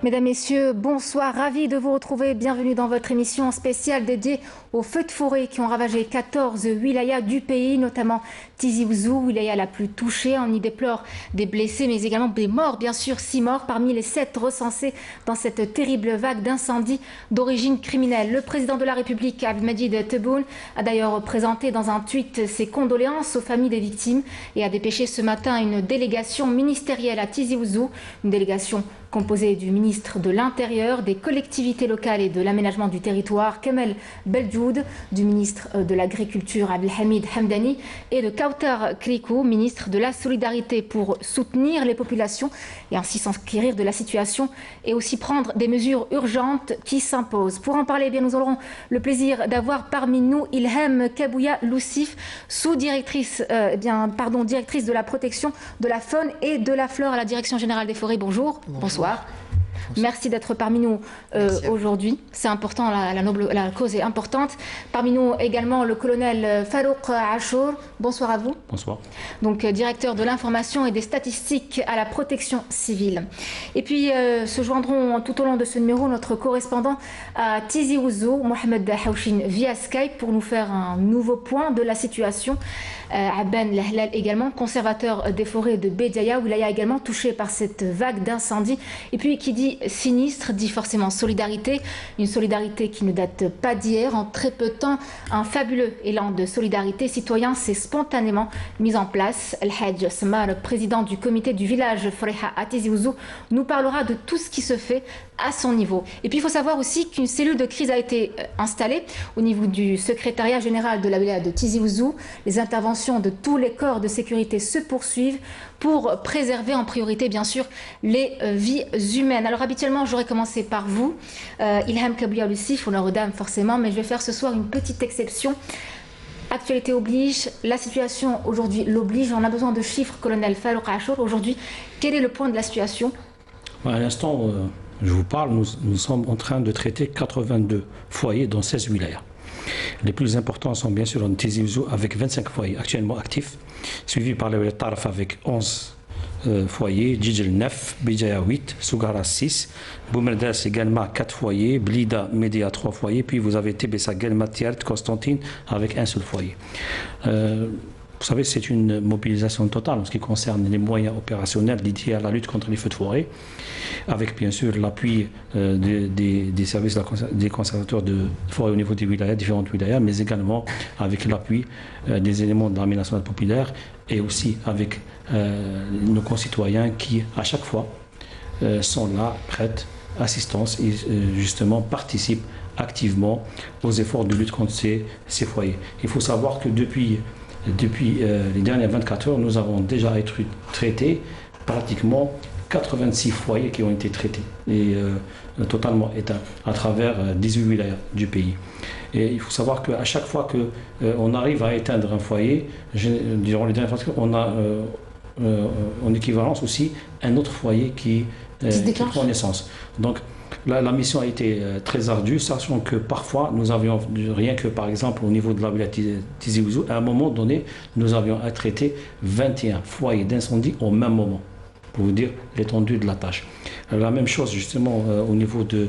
Mesdames, Messieurs, bonsoir, ravi de vous retrouver. Bienvenue dans votre émission spéciale dédiée aux feux de forêt qui ont ravagé 14 wilayas du pays, notamment Tizi Ouzou, wilaya la plus touchée. On y déplore des blessés, mais également des morts, bien sûr, 6 morts parmi les 7 recensés dans cette terrible vague d'incendie d'origine criminelle. Le président de la République, Abdelmadjid Tebboune, a d'ailleurs présenté dans un tweet ses condoléances aux familles des victimes et a dépêché ce matin une délégation ministérielle à Tizi Ouzou, une délégation composé du ministre de l'Intérieur, des collectivités locales et de l'aménagement du territoire, Kamel Beldjoud, du ministre de l'Agriculture, Abdelhamid Hamdani, et de Kautar Krikou, ministre de la Solidarité, pour soutenir les populations et ainsi s'enquérir de la situation et aussi prendre des mesures urgentes qui s'imposent. Pour en parler, nous aurons le plaisir d'avoir parmi nous Ilham Kabouya Loussif, sous-directrice, directrice de la protection de la faune et de la flore à la Direction générale des forêts. Bonjour. Bonsoir. Merci d'être parmi nous aujourd'hui. C'est important, la cause est importante. Parmi nous également le colonel Farouk Achour. Bonsoir à vous. Bonsoir. Donc directeur de l'information et des statistiques à la protection civile. Et puis se joindront tout au long de ce numéro notre correspondant à Tizi Ouzou, Mohamed Haouchine, via Skype pour nous faire un nouveau point de la situation. Abban Lahlal également, conservateur des forêts de Bédiaya, wilaya également touché par cette vague d'incendie. Et puis qui dit sinistre, dit forcément solidarité, une solidarité qui ne date pas d'hier. En très peu de temps, un fabuleux élan de solidarité citoyen s'est spontanément mis en place. El Hadj Samar, président du comité du village Freha à Tizi Ouzou, nous parlera de tout ce qui se fait à son niveau. Et puis il faut savoir aussi qu'une cellule de crise a été installée au niveau du secrétariat général de la wilaya de Tizi Ouzou. Les interventions de tous les corps de sécurité se poursuivent pour préserver en priorité bien sûr les vies humaines. Alors habituellement j'aurais commencé par vous, Ilham Kabouya Loussif, honneur aux dames forcément, mais je vais faire ce soir une petite exception. Actualité oblige, la situation aujourd'hui l'oblige, on a besoin de chiffres, colonel Farouk Achour. Aujourd'hui, quel est le point de la situation? À l'instant, je vous parle, nous sommes en train de traiter 82 foyers dans 16 wilayas. Les plus importants sont bien sûr en Tizi Ouzou avec 25 foyers actuellement actifs, suivis par la wilaya Taraf avec 11 foyers, Djidjel 9, Bédiaya 8, Sougara 6, Boumerdas également 4 foyers, Blida Média 3 foyers, puis vous avez Tébessa, Gelma, Tiart, Constantine avec un seul foyer. Vous savez, c'est une mobilisation totale en ce qui concerne les moyens opérationnels dédiés à la lutte contre les feux de forêt, avec bien sûr l'appui des services des conservateurs de forêt au niveau des wilayas, différentes wilayas, mais également avec l'appui des éléments de l'armée nationale populaire et aussi avec nos concitoyens qui, à chaque fois, sont là, prêts, assistance et justement participent activement aux efforts de lutte contre ces foyers. Il faut savoir que depuis les dernières 24 heures, nous avons déjà traité pratiquement 86 foyers qui ont été traités et totalement éteints à travers 18 wilayas du pays. Et il faut savoir qu'à chaque fois qu'on arrive à éteindre un foyer, durant les dernières 24 heures, on a en équivalence aussi un autre foyer qui prend naissance. Donc, la mission a été très ardue, sachant que parfois nous avions, rien que par exemple au niveau de la wilaya Tizi Ouzou, à un moment donné, nous avions à traiter 21 foyers d'incendie au même moment, pour vous dire l'étendue de la tâche. La même chose justement au niveau de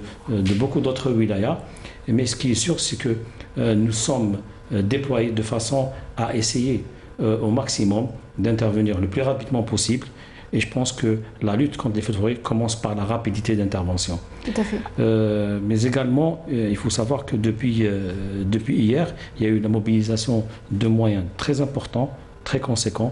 beaucoup d'autres wilayas, mais ce qui est sûr, c'est que nous sommes déployés de façon à essayer au maximum d'intervenir le plus rapidement possible. Et je pense que la lutte contre les feux de forêt commence par la rapidité d'intervention. Tout à fait. Mais également, il faut savoir que depuis hier, il y a eu la mobilisation de moyens très importants, très conséquents,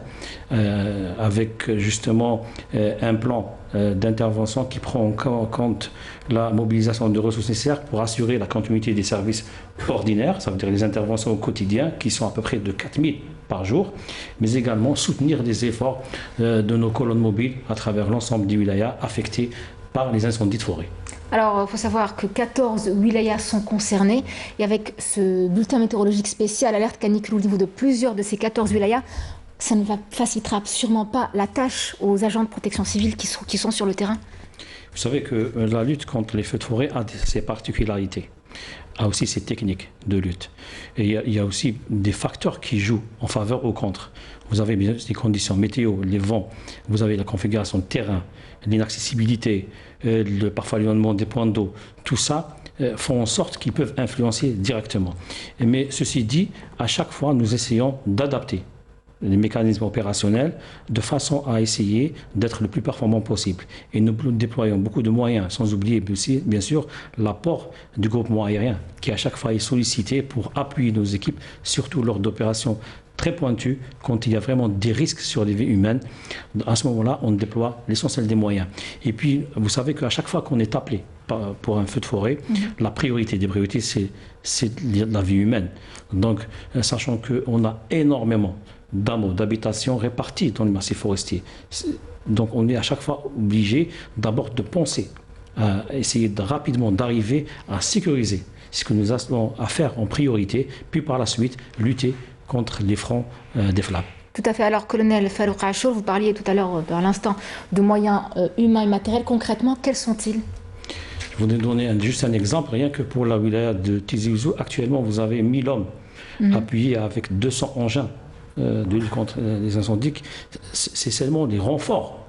avec justement un plan d'intervention qui prend en compte la mobilisation de ressources nécessaires pour assurer la continuité des services ordinaires, ça veut dire les interventions au quotidien, qui sont à peu près de 4000 par jour, mais également soutenir les efforts de nos colonnes mobiles à travers l'ensemble des wilayas affectés par les incendies de forêt. Alors, il faut savoir que 14 wilayas sont concernés et avec ce bulletin météorologique spécial, alerte canicule au niveau de plusieurs de ces 14 wilayas, ça ne facilitera sûrement pas la tâche aux agents de protection civile qui sont sur le terrain. Vous savez que la lutte contre les feux de forêt a ses particularités. a aussi ses techniques de lutte. Et il y a aussi des facteurs qui jouent en faveur ou contre. Vous avez bien des conditions météo, les vents, vous avez la configuration de terrain, l'inaccessibilité, parfois l'éloignement des points d'eau. Tout ça font en sorte qu'ils peuvent influencer directement. Mais ceci dit, à chaque fois, nous essayons d'adapter les mécanismes opérationnels de façon à essayer d'être le plus performant possible. Et nous déployons beaucoup de moyens, sans oublier aussi, bien sûr, l'apport du groupement aérien qui à chaque fois est sollicité pour appuyer nos équipes, surtout lors d'opérations très pointues, quand il y a vraiment des risques sur les vies humaines. À ce moment-là, on déploie l'essentiel des moyens. Et puis, vous savez qu'à chaque fois qu'on est appelé pour un feu de forêt, la priorité des priorités, c'est la vie humaine. Donc, sachant qu'on a énormément d'amas d'habitation répartis dans le massif forestier. Donc on est à chaque fois obligé d'abord de penser à essayer rapidement d'arriver à sécuriser ce que nous avons à faire en priorité, puis par la suite lutter contre les fronts des flammes. Tout à fait. Alors, colonel Farouk Achour, vous parliez tout à l'heure, à l'instant, de moyens humains et matériels. Concrètement, quels sont-ils? Je voudrais donner juste un exemple. Rien que pour la wilaya de Tizi Ouzou, actuellement, vous avez 1000 hommes appuyés avec 200 engins de lutte contre les incendies. C'est seulement des renforts,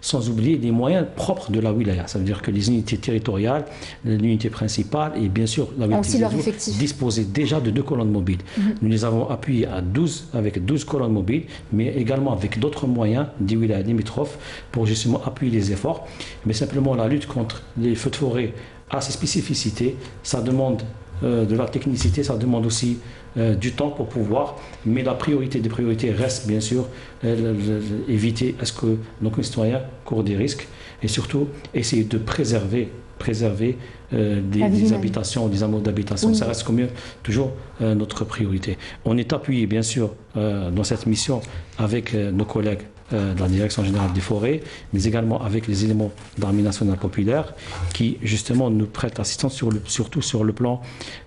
sans oublier les moyens propres de la wilaya. Ça veut dire que les unités territoriales, l'unité principale et bien sûr la wilaya disposaient déjà de 2 colonnes mobiles. Nous les avons appuyés avec 12 colonnes mobiles, mais également avec d'autres moyens des wilayas limitrophes pour justement appuyer les efforts. Mais simplement la lutte contre les feux de forêt a ses spécificités, ça demande de la technicité, ça demande aussi du temps pour pouvoir, mais la priorité des priorités reste bien sûr éviter à ce que nos concitoyens courent des risques et surtout essayer de préserver des habitations, des hameaux d'habitation. Ça reste comme toujours notre priorité. On est appuyé bien sûr dans cette mission avec nos collègues de la Direction générale des forêts, mais également avec les éléments d'Armée nationale populaire qui justement nous prêtent assistance surtout sur le plan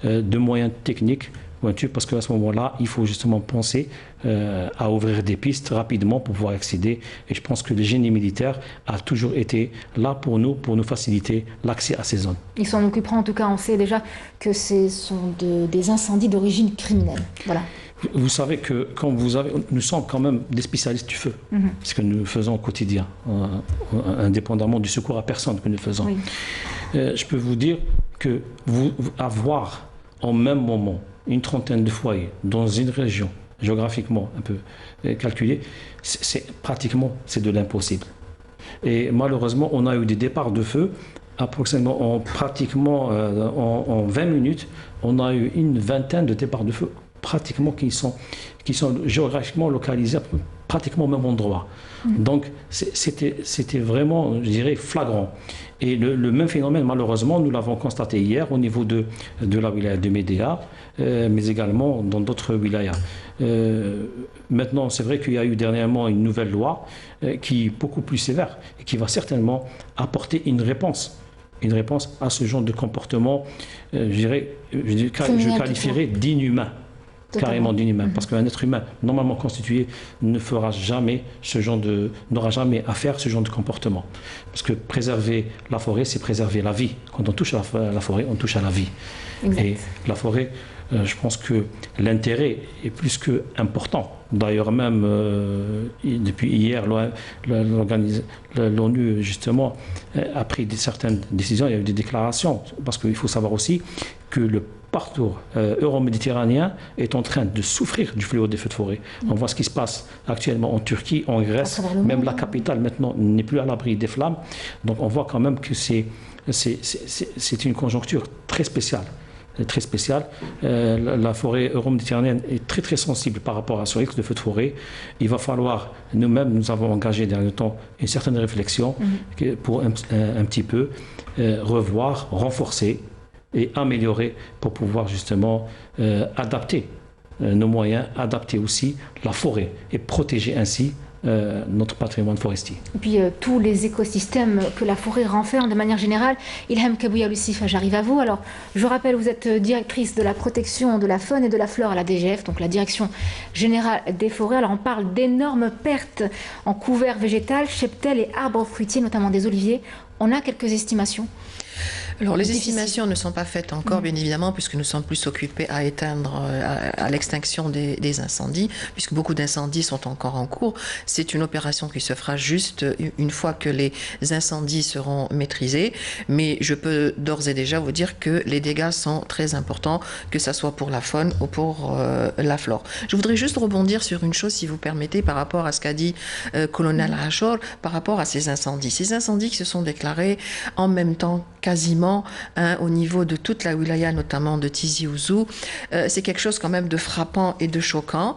de moyens techniques pointus, parce qu'à ce moment-là, il faut justement penser à ouvrir des pistes rapidement pour pouvoir accéder. Et je pense que le génie militaire a toujours été là pour nous faciliter l'accès à ces zones. Ils s'en occuperont, en tout cas, on sait déjà que ce sont des incendies d'origine criminelle. Voilà. Vous savez que nous sommes quand même des spécialistes du feu, ce que nous faisons au quotidien, indépendamment du secours à personne que nous faisons. Oui. Je peux vous dire que avoir en même moment une trentaine de foyers dans une région géographiquement un peu calculée, c'est de l'impossible. Et malheureusement, on a eu des départs de feu approximativement en 20 minutes, on a eu une vingtaine de départs de feu pratiquement qui sont géographiquement localisés pratiquement au même endroit. Donc c'était vraiment, je dirais, flagrant. Et le même phénomène, malheureusement, nous l'avons constaté hier au niveau de la wilaya de Médéa, mais également dans d'autres wilayas. Maintenant, c'est vrai qu'il y a eu dernièrement une nouvelle loi qui est beaucoup plus sévère et qui va certainement apporter une réponse à ce genre de comportement, je qualifierais d'inhumain. Carrément d'inhumain, parce qu'un être humain normalement constitué n'aura jamais à faire ce genre de comportement. Parce que préserver la forêt, c'est préserver la vie. Quand on touche à la forêt, on touche à la vie. Exact. Et la forêt, je pense que l'intérêt est plus que important. D'ailleurs même, depuis hier, l'ONU justement a pris certaines décisions, il y a eu des déclarations, parce qu'il faut savoir aussi que le parcours euro-méditerranéen est en train de souffrir du fléau des feux de forêt. On voit ce qui se passe actuellement en Turquie, en Grèce, même la capitale maintenant n'est plus à l'abri des flammes. Donc on voit quand même que c'est une conjoncture très spéciale. Très spéciale. La forêt euro-méditerranéenne est très très sensible par rapport à ce risque de feu de forêt. Il va falloir, nous-mêmes, nous avons engagé dernier temps une certaine réflexion pour un petit peu revoir, renforcer et améliorer pour pouvoir justement adapter nos moyens, adapter aussi la forêt et protéger ainsi notre patrimoine forestier. Et puis tous les écosystèmes que la forêt renferme de manière générale. Ilham Kabouya Loussif, j'arrive à vous. Alors, je rappelle, vous êtes directrice de la protection de la faune et de la flore à la DGF, donc la Direction Générale des Forêts. Alors, on parle d'énormes pertes en couvert végétal, cheptel et arbres fruitiers, notamment des oliviers. On a quelques estimations? Alors, les estimations ne sont pas faites encore, bien évidemment, puisque nous sommes plus occupés à éteindre, à l'extinction des incendies, puisque beaucoup d'incendies sont encore en cours. C'est une opération qui se fera juste une fois que les incendies seront maîtrisés. Mais je peux d'ores et déjà vous dire que les dégâts sont très importants, que ce soit pour la faune ou pour la flore. Je voudrais juste rebondir sur une chose, si vous permettez, par rapport à ce qu'a dit colonel Rachor, par rapport à ces incendies. Ces incendies qui se sont déclarés en même temps, quasiment, au niveau de toute la wilaya, notamment de Tizi Ouzou, c'est quelque chose quand même de frappant et de choquant.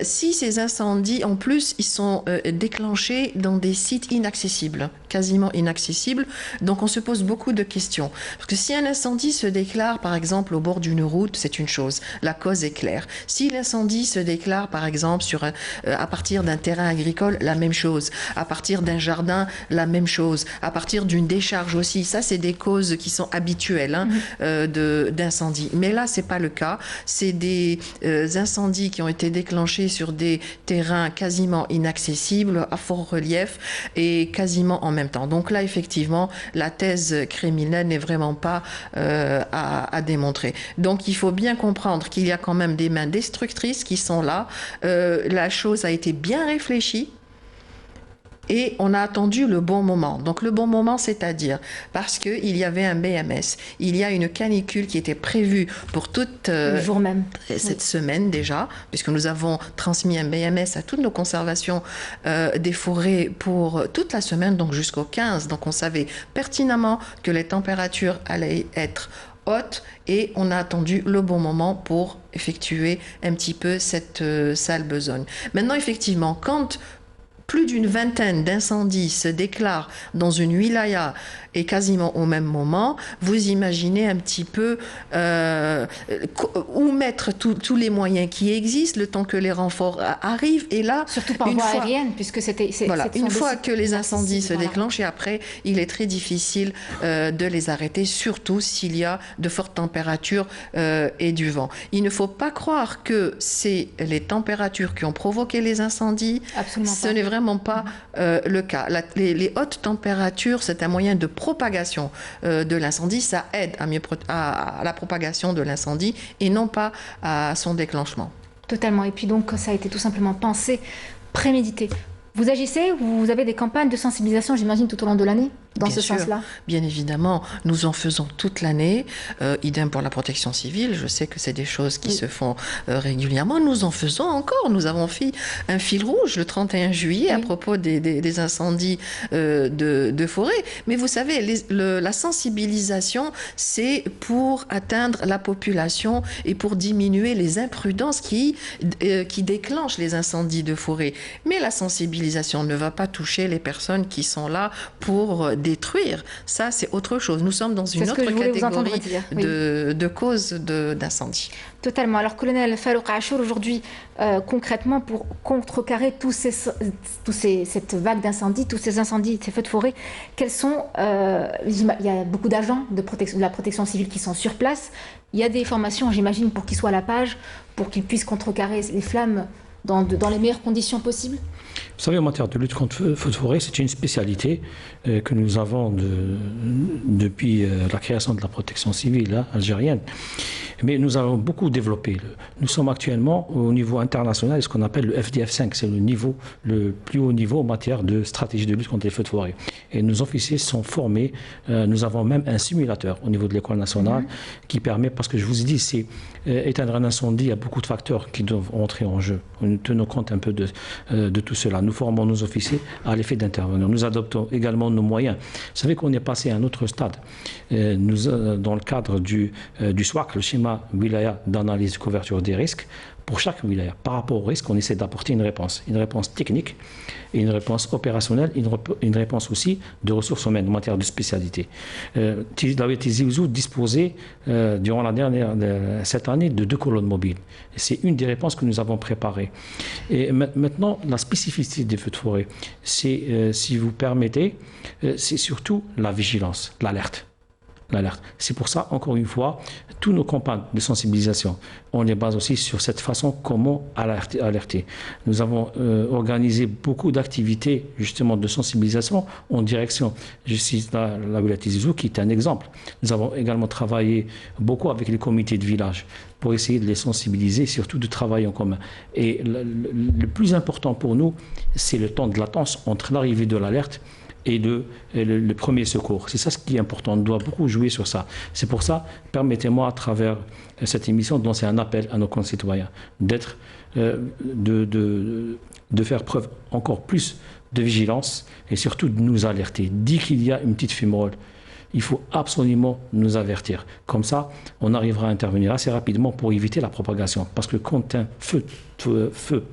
Si ces incendies, en plus, ils sont déclenchés dans des sites inaccessibles, quasiment inaccessibles, donc on se pose beaucoup de questions. Parce que si un incendie se déclare, par exemple, au bord d'une route, c'est une chose, la cause est claire. Si l'incendie se déclare, par exemple, à partir d'un terrain agricole, la même chose. À partir d'un jardin, la même chose. À partir d'une décharge aussi. Ça, c'est des causes qui sont habituelles d'incendie. Mais là, c'est pas le cas. C'est des incendies qui ont été déclenchés sur des terrains quasiment inaccessibles, à fort relief et quasiment en même temps. Donc là, effectivement, la thèse criminelle n'est vraiment pas à démontrer. Donc, il faut bien comprendre qu'il y a quand même des mains destructrices qui sont là. La chose a été bien réfléchie. Et on a attendu le bon moment. Donc le bon moment, c'est-à-dire parce qu'il y avait un BMS. Il y a une canicule qui était prévue pour toute le jour même. Cette semaine déjà, puisque nous avons transmis un BMS à toutes nos conservations des forêts pour toute la semaine, donc jusqu'au 15. Donc on savait pertinemment que les températures allaient être hautes et on a attendu le bon moment pour effectuer un petit peu cette sale besogne. Maintenant, effectivement, quand plus d'une vingtaine d'incendies se déclarent dans une wilaya et quasiment au même moment, vous imaginez un petit peu où mettre tous les moyens qui existent, le temps que les renforts arrivent. Et là, surtout par voie aérienne, puisque voilà, une fois que les incendies se déclenchent, et après, il est très difficile de les arrêter, surtout s'il y a de fortes températures et du vent. Il ne faut pas croire que c'est les températures qui ont provoqué les incendies. Absolument pas. Ce n'est vraiment pas le cas. Les hautes températures, c'est un moyen de propagation de l'incendie. Ça aide à la propagation de l'incendie et non pas à son déclenchement. Totalement. Et puis donc, ça a été tout simplement pensé, prémédité. Vous agissez, vous avez des campagnes de sensibilisation, j'imagine, tout au long de l'année, dans ce sens-là? Bien évidemment, nous en faisons toute l'année. Idem pour la protection civile. Je sais que c'est des choses qui se font régulièrement. Nous en faisons encore. Nous avons fait un fil rouge le 31 juillet à propos des incendies de forêt. Mais vous savez, la sensibilisation, c'est pour atteindre la population et pour diminuer les imprudences qui déclenchent les incendies de forêt. Mais la sensibilisation ne va pas toucher les personnes qui sont là pour détruire. Ça, c'est autre chose. Nous sommes dans une autre catégorie de causes d'incendie. Totalement. Alors, colonel Farouk Achour, aujourd'hui, concrètement, pour contrecarrer cette vague d'incendies, tous ces incendies, ces feux de forêt, quels sont... il y a beaucoup d'agents de la protection civile qui sont sur place. Il y a des formations, j'imagine, pour qu'ils soient à la page, pour qu'ils puissent contrecarrer les flammes dans les meilleures conditions possibles? Vous savez, en matière de lutte contre le feu de forêt, c'est une spécialité que nous avons depuis la création de la protection civile algérienne. Mais nous avons beaucoup développé. Nous sommes actuellement au niveau international, ce qu'on appelle le FDF5. C'est le plus haut niveau en matière de stratégie de lutte contre les feux de forêt. Et nos officiers sont formés. Nous avons même un simulateur au niveau de l'école nationale qui permet, parce que je vous ai dit, c'est éteindre un incendie, il y a beaucoup de facteurs qui doivent entrer en jeu. Nous tenons compte un peu de tout cela. Nous formons nos officiers à l'effet d'intervenir. Nous adoptons également nos moyens. Vous savez qu'on est passé à un autre stade. Dans le cadre du SWAC, le schéma wilaya d'analyse de couverture des risques, pour chaque wilaya, par rapport au risque, on essaie d'apporter une réponse technique, et une réponse opérationnelle, une réponse aussi de ressources humaines en matière de spécialité. Tizi Ouzou disposait durant cette année de 2 colonnes mobiles. C'est une des réponses que nous avons préparées. Et maintenant, la spécificité des feux de forêt, c'est, si vous permettez, c'est surtout la vigilance, l'alerte. l'alerte. C'est pour ça, encore une fois, tous nos campagnes de sensibilisation, on les base aussi sur cette façon comment alerter. Nous avons organisé beaucoup d'activités justement de sensibilisation en direction, je cite la Wilaya Tizi Ouzou qui est un exemple. Nous avons également travaillé beaucoup avec les comités de village pour essayer de les sensibiliser, surtout de travailler en commun. Et le plus important pour nous, c'est le temps de latence entre l'arrivée de l'alerte et le premier secours. C'est ça ce qui est important. On doit beaucoup jouer sur ça. C'est pour ça, permettez-moi à travers cette émission de lancer un appel à nos concitoyens, de faire preuve encore plus de vigilance et surtout de nous alerter. Dès qu'il y a une petite fumerole, il faut absolument nous avertir. Comme ça, on arrivera à intervenir assez rapidement pour éviter la propagation. Parce que quand un feu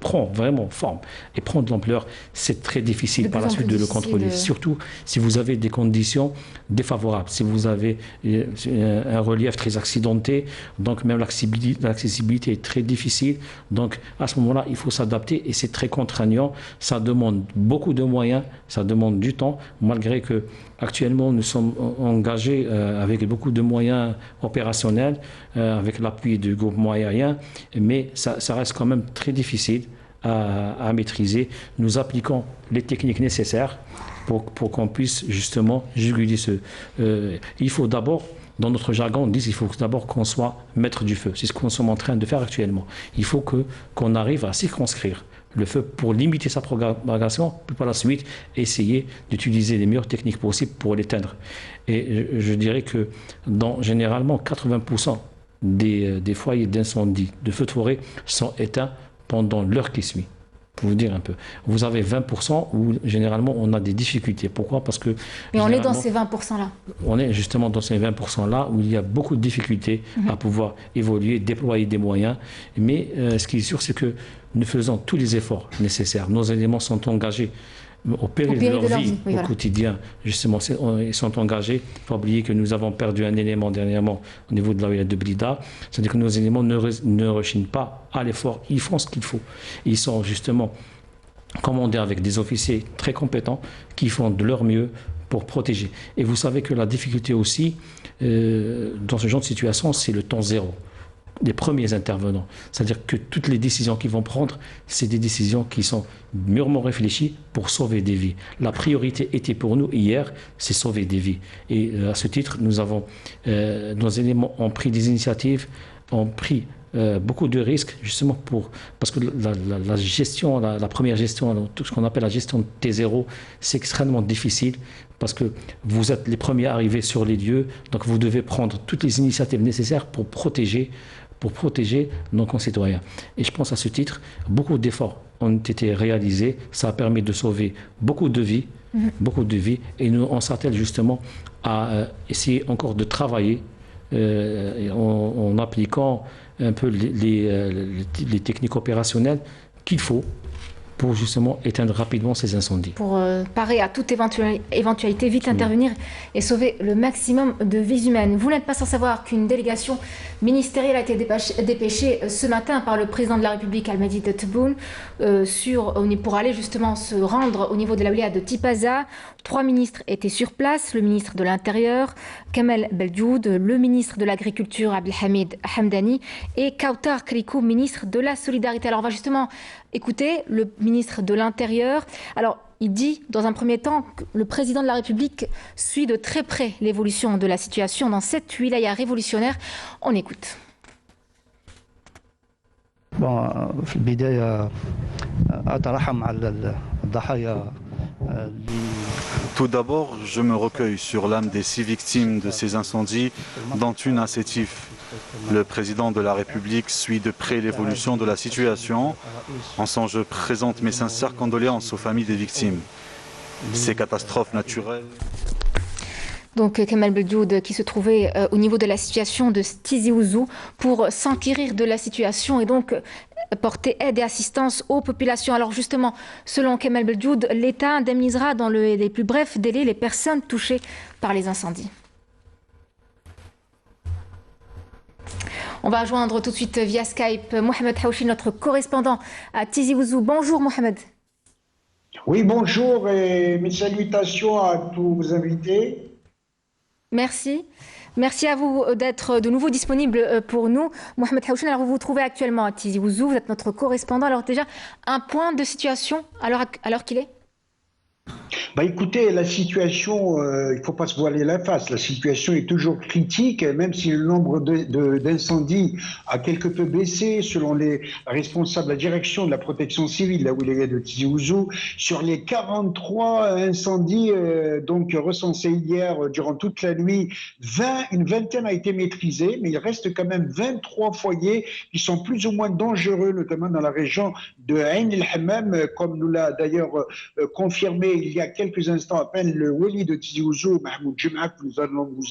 prend vraiment forme et prend de l'ampleur, c'est très difficile par la suite de le contrôler. Surtout si vous avez des conditions défavorables, si vous avez un relief très accidenté, donc même l'accessibilité est très difficile. Donc à ce moment-là, il faut s'adapter et c'est très contraignant. Ça demande beaucoup de moyens, ça demande du temps, malgré que actuellement nous sommes engagés avec beaucoup de moyens opérationnels, avec l'appui du groupement aérien, mais ça reste quand même très difficile à maîtriser. Nous appliquons les techniques nécessaires pour qu'on puisse justement juguler il faut d'abord, dans notre jargon, on dit qu'il faut d'abord qu'on soit maître du feu. C'est ce qu'on est en train de faire actuellement. Il faut qu'on arrive à circonscrire le feu pour limiter sa propagation, puis par la suite essayer d'utiliser les meilleures techniques possibles pour l'éteindre. Et je dirais que généralement 80% des foyers d'incendie, de feux de forêt sont éteints pendant l'heure qui suit. Pour vous dire un peu. Vous avez 20% où généralement on a des difficultés. Pourquoi? Parce que... Mais on est dans ces 20%-là. On est justement dans ces 20%-là où il y a beaucoup de difficultés à pouvoir évoluer, déployer des moyens. Mais ce qui est sûr, c'est que nous faisons tous les efforts nécessaires. Nos éléments sont engagés au péril de leur vie, oui, au quotidien. Justement, ils sont engagés. Il ne faut pas oublier que nous avons perdu un élément dernièrement au niveau de la wilaya de Blida. C'est-à-dire que nos éléments ne rechignent pas à l'effort. Ils font ce qu'il faut. Ils sont justement commandés avec des officiers très compétents qui font de leur mieux pour protéger. Et vous savez que la difficulté aussi, dans ce genre de situation, c'est le temps zéro des premiers intervenants. C'est-à-dire que toutes les décisions qu'ils vont prendre, c'est des décisions qui sont mûrement réfléchies pour sauver des vies. La priorité était pour nous hier, c'est sauver des vies. Et à ce titre, nos éléments ont pris des initiatives, ont pris beaucoup de risques, justement parce que la gestion, la première gestion, tout ce qu'on appelle la gestion de T0, c'est extrêmement difficile parce que vous êtes les premiers arrivés sur les lieux, donc vous devez prendre toutes les initiatives nécessaires pour protéger nos concitoyens. Et je pense à ce titre, beaucoup d'efforts ont été réalisés, ça a permis de sauver beaucoup de vies, et nous, on s'attelle justement à essayer encore de travailler en appliquant un peu les techniques opérationnelles qu'il faut pour justement éteindre rapidement ces incendies. Pour parer à toute éventualité, vite intervenir et sauver le maximum de vies humaines. Vous n'êtes pas sans savoir qu'une délégation ministérielle a été dépêchée ce matin par le président de la République, Almadi Tebboune, pour aller justement se rendre au niveau de la wilaya de Tipaza. 3 ministres étaient sur place, le ministre de l'Intérieur, Kamel Beldjoud, le ministre de l'Agriculture, Abdelhamid Hamdani, et Kautar Krikou, ministre de la Solidarité. Alors on va justement écouter le ministre de l'Intérieur. Alors, il dit, dans un premier temps, que le président de la République suit de très près l'évolution de la situation dans cette wilaya révolutionnaire. On écoute. Tout d'abord, je me recueille sur l'âme des 6 victimes de ces incendies, dont une à Sétif. Le président de la République suit de près l'évolution de la situation. En son, je présente mes sincères condoléances aux familles des victimes. Ces catastrophes naturelles... Donc Kamel Beldjoud qui se trouvait au niveau de la situation de Tizi Ouzou pour s'enquérir de la situation et donc porter aide et assistance aux populations. Alors justement, selon Kamel Beldjoud, l'État indemnisera dans les plus brefs délais les personnes touchées par les incendies. On va rejoindre tout de suite via Skype Mohamed Haouchi, notre correspondant à Tizi Ouzou. Bonjour Mohamed. Oui, bonjour et mes salutations à tous vos invités. Merci. Merci à vous d'être de nouveau disponible pour nous. Mohamed Haouchen, alors vous vous trouvez actuellement à Tizi Ouzou, vous êtes notre correspondant. Alors déjà, un point de situation alors qu'il est? Bah écoutez, la situation, il ne faut pas se voiler la face, la situation est toujours critique, même si le nombre d'incendies a quelque peu baissé, selon les responsables de la direction de la protection civile, là où il y a de Tizi Ouzou, sur les 43 incendies donc recensés hier durant toute la nuit, une vingtaine a été maîtrisée, mais il reste quand même 23 foyers qui sont plus ou moins dangereux, notamment dans la région de Ain el-Hammam, comme nous l'a d'ailleurs confirmé il y a quelques instants à peine le wali de Tizi Ouzou, Mahmoud Jemma, que nous allons vous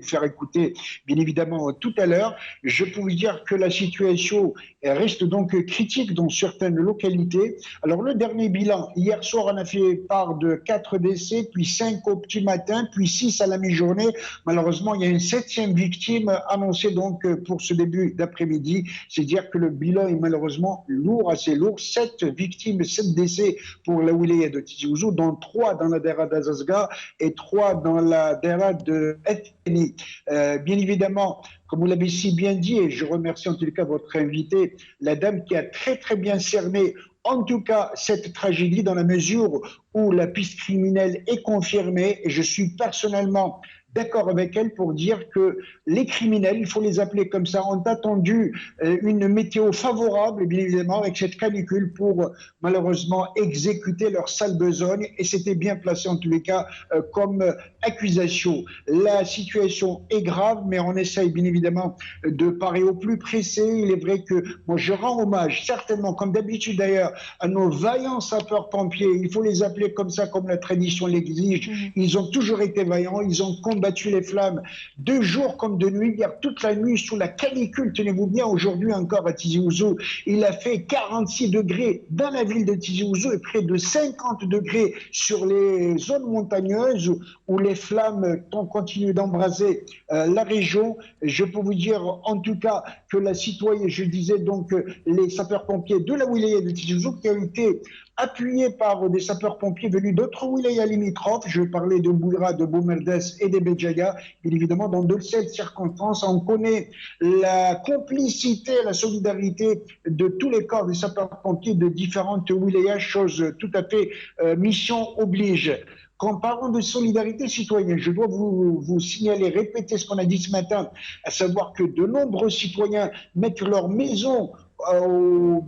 faire écouter bien évidemment tout à l'heure. Je peux vous dire que la situation reste donc critique dans certaines localités. Alors le dernier bilan, hier soir on a fait part de 4 décès, puis 5 au petit matin, puis 6 à la mi-journée. Malheureusement, il y a une 7e victime annoncée donc pour ce début d'après-midi. C'est dire que le bilan est malheureusement lourd, assez lourd. 7 victimes, 7 décès pour la wilaya de Tizi Ouzou, dont 3 dans la Daira d'Azazga et 3 dans la Daira de Ethni. Bien évidemment, comme vous l'avez si bien dit, et je remercie en tout cas votre invité, la dame qui a très très bien cerné en tout cas cette tragédie dans la mesure où la piste criminelle est confirmée, et je suis personnellement d'accord avec elle pour dire que les criminels, il faut les appeler comme ça, ont attendu une météo favorable, bien évidemment, avec cette canicule pour malheureusement exécuter leur sale besogne, et c'était bien placé en tous les cas comme accusation. La situation est grave, mais on essaye bien évidemment de parer au plus pressé. Il est vrai que moi je rends hommage, certainement, comme d'habitude d'ailleurs, à nos vaillants sapeurs-pompiers. Il faut les appeler comme ça, comme la tradition l'exige. Ils ont toujours été vaillants, ils ont combattu les flammes de jour comme de nuit, hier toute la nuit sous la canicule, tenez-vous bien, aujourd'hui encore à Tizi Ouzou, il a fait 46 degrés dans la ville de Tizi Ouzou et près de 50 degrés sur les zones montagneuses où les flammes continuent d'embraser la région. Je peux vous dire en tout cas que la citoyenne, je disais donc les sapeurs-pompiers de la wilaya de Tizi Ouzou qui ont été appuyés par des sapeurs-pompiers venus d'autres wilayas limitrophes. Je parlais de Bouira, de Boumerdes et des Béjaga. Bien évidemment, dans de cette circonstance, on connaît la complicité, la solidarité de tous les corps des sapeurs-pompiers de différentes wilayas, chose tout à fait mission oblige. Qu'en parlant de solidarité citoyenne, je dois vous signaler, répéter ce qu'on a dit ce matin, à savoir que de nombreux citoyens mettent leur maison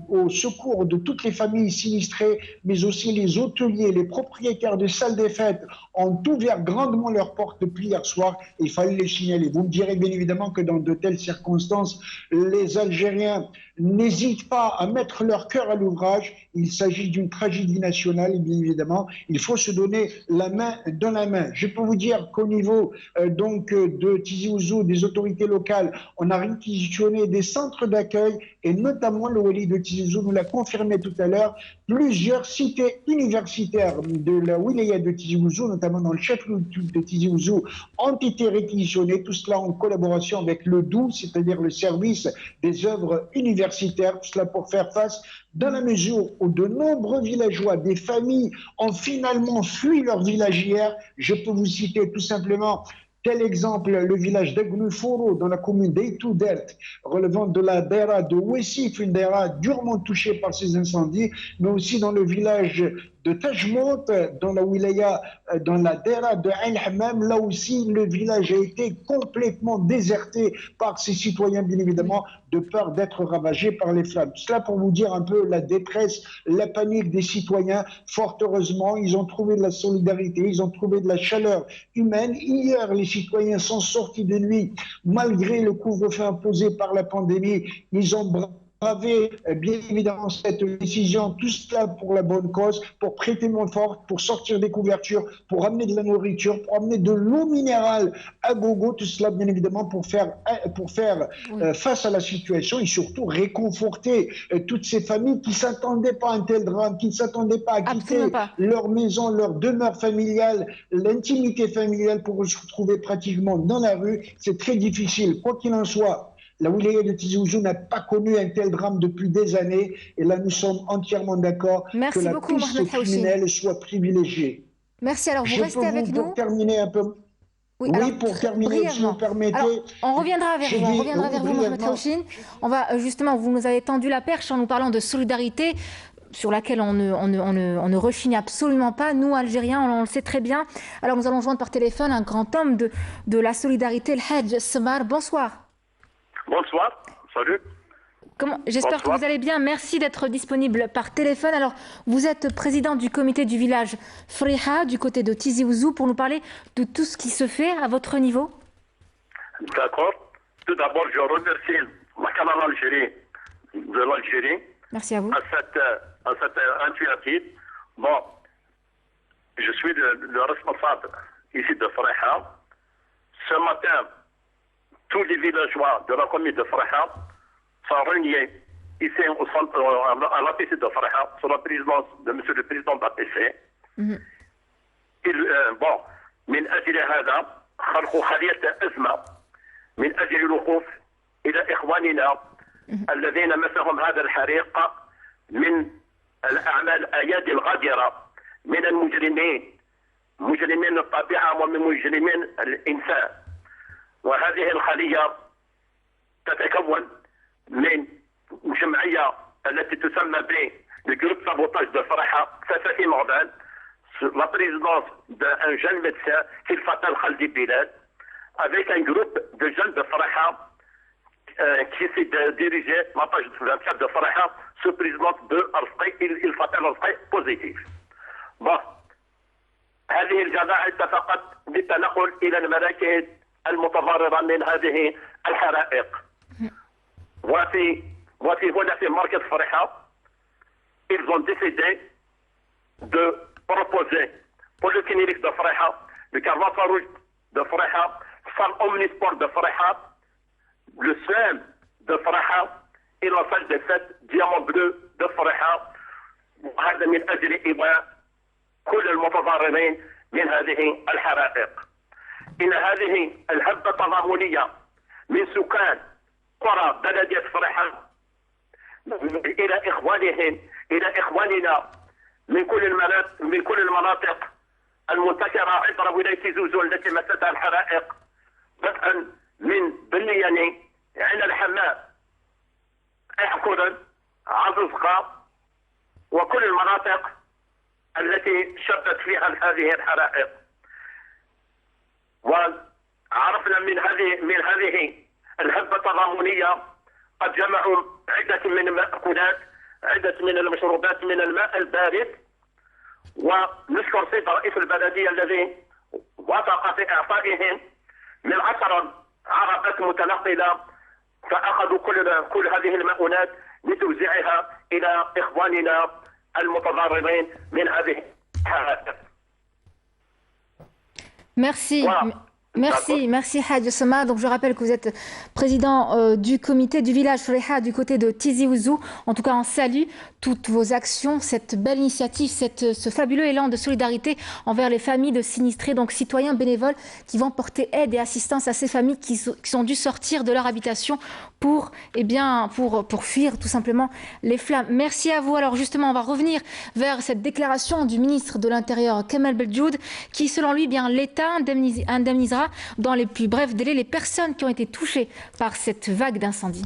au secours de toutes les familles sinistrées, mais aussi les hôteliers, les propriétaires de salles des fêtes ont ouvert grandement leurs portes depuis hier soir. Il fallait les signaler. Vous me direz bien évidemment que dans de telles circonstances, les Algériens n'hésitent pas à mettre leur cœur à l'ouvrage. Il s'agit d'une tragédie nationale et bien évidemment, il faut se donner la main dans la main. Je peux vous dire qu'au niveau de Tizi Ouzou, des autorités locales, on a réquisitionné des centres d'accueil et notamment le wali de Tizi Ouzou nous l'a confirmé tout à l'heure, plusieurs cités universitaires de la wilaya de Tizi Ouzou, notamment dans le chef-lieu de Tizi Ouzou, ont été réquisitionnées, tout cela en collaboration avec le DOU, c'est-à-dire le service des œuvres universitaires, tout cela pour faire face dans la mesure où de nombreux villageois, des familles ont finalement fui leur village hier. Je peux vous citer tout simplement tel exemple, le village d'Agnuforo, dans la commune d'Eitoudert, relevant de la Daira de Wessif, une Daira durement touchée par ces incendies, mais aussi dans le village de Tajmout, dans la wilaya, dans la Daira de Ain Hammam. Là aussi, le village a été complètement déserté par ses citoyens, bien évidemment, de peur d'être ravagé par les flammes. Cela pour vous dire un peu la détresse, la panique des citoyens. Fort heureusement, ils ont trouvé de la solidarité, ils ont trouvé de la chaleur humaine. Hier, les citoyens sont sortis de nuit, malgré le couvre-feu imposé par la pandémie. Ils ont bravé, bien évidemment, cette décision, tout cela pour la bonne cause, pour prêter main forte, pour sortir des couvertures, pour amener de la nourriture, pour amener de l'eau minérale à gogo, tout cela, bien évidemment, pour faire face à la situation et surtout réconforter toutes ces familles qui ne s'attendaient pas à un tel drame, qui ne s'attendaient pas à quitter leur maison, leur demeure familiale, l'intimité familiale pour se retrouver pratiquement dans la rue. C'est très difficile. Quoi qu'il en soit, la wilaya de Tizi Ouzou n'a pas connu un tel drame depuis des années et là nous sommes entièrement d'accord que la piste criminelle soit privilégiée. Merci, alors vous restez avec nous. Pour terminer un peu. Oui, oui, alors, pour terminer, si vous permettez. Alors, on reviendra vers vous, Mohamed Khaouchine. On va justement, vous nous avez tendu la perche en nous parlant de solidarité, sur laquelle on ne rechigne absolument pas. Nous, Algériens, on le sait très bien. Alors, nous allons joindre par téléphone un grand homme de la solidarité, le Hadj Samar. Bonsoir. Bonsoir, salut. J'espère que vous allez bien. Merci d'être disponible par téléphone. Alors, vous êtes président du comité du village Freiha, du côté de Tizi Ouzou, pour nous parler de tout ce qui se fait à votre niveau. D'accord. Tout d'abord, je remercie la Canal Algérie de l'Algérie. Merci à vous. À cette initiative. Bon, je suis le responsable ici de Freiha. Ce matin, tous les villageois de la commune de Freiha sont réunis ici à l'APC de Freiha, sous la présidence de Monsieur le Président de l'APC. bon, من أجل هذا خلق خلية أزمة من أجل الوقوف إلى إخواننا الذين مسهم هذا الحريق من الأعمال الأيادي الغادرة من المجرمين، مجرمين الطبيعة ومن مجرمين الإنسان. وهذه الخلية تتكون من جمعية التي تسمى بجروب سابوتاج دو فرحة سفاكي مغبان، la présidence d'un jeune médecin qui s'appelle Khaldi Bilal, avec un groupe de jeunes de Faraha qui s'est dirigé, la page 24 de Faraha, sous présidence de Arsqi, il s'appelle Arsqi positif. Bon, هذه الجماعة اتفقت بالتنقل إلى المراكز المتضررة من هذه الحرائق. وفي هنا في مركز فرحة ils ont décidé de proposer pour le clinique de Freiha, le carnaval rouge de Freiha, salle omnisport de Freiha, le SEM de Freiha et la salle de fête Diamant Bleu de Freiha. وهذا من أجل إبقاء كل المتضررين من هذه الحرائق. إن هذه الهبة التضامنية من سكان قرى بلدية فرحة إلى إخوانهم إلى إخواننا من كل المناطق المنتشرة عبر ولاية زوزو التي مستها الحرائق، بدءا من بلياني، عين الحمام، احكولا، عززقة، وكل المناطق التي شبت فيها هذه الحرائق. وعرفنا من هذه الهبة التضامنية قد جمعوا عدة من المأكولات، عدة من المشروبات من الماء البارد، ونشكر سيد رئيس البلدية الذي وافق في إعطائهم من 10 عربات متنقلة، فأخذوا كل هذه المؤونات لتوزيعها إلى إخواننا المتضررين من هذه الحرائق. Merci. Merci Hadj Samar. Donc je rappelle que vous êtes président du comité du village Freiha du côté de Tizi Ouzou. En tout cas, on salue toutes vos actions, cette belle initiative, ce fabuleux élan de solidarité envers les familles de sinistrés, donc citoyens bénévoles qui vont porter aide et assistance à ces familles qui ont dû sortir de leur habitation pour fuir tout simplement les flammes. Merci à vous. Alors justement, on va revenir vers cette déclaration du ministre de l'Intérieur Kamel Beldjoud qui, selon lui, bien l'État indemnisera dans les plus brefs délais les personnes qui ont été touchées par cette vague d'incendie.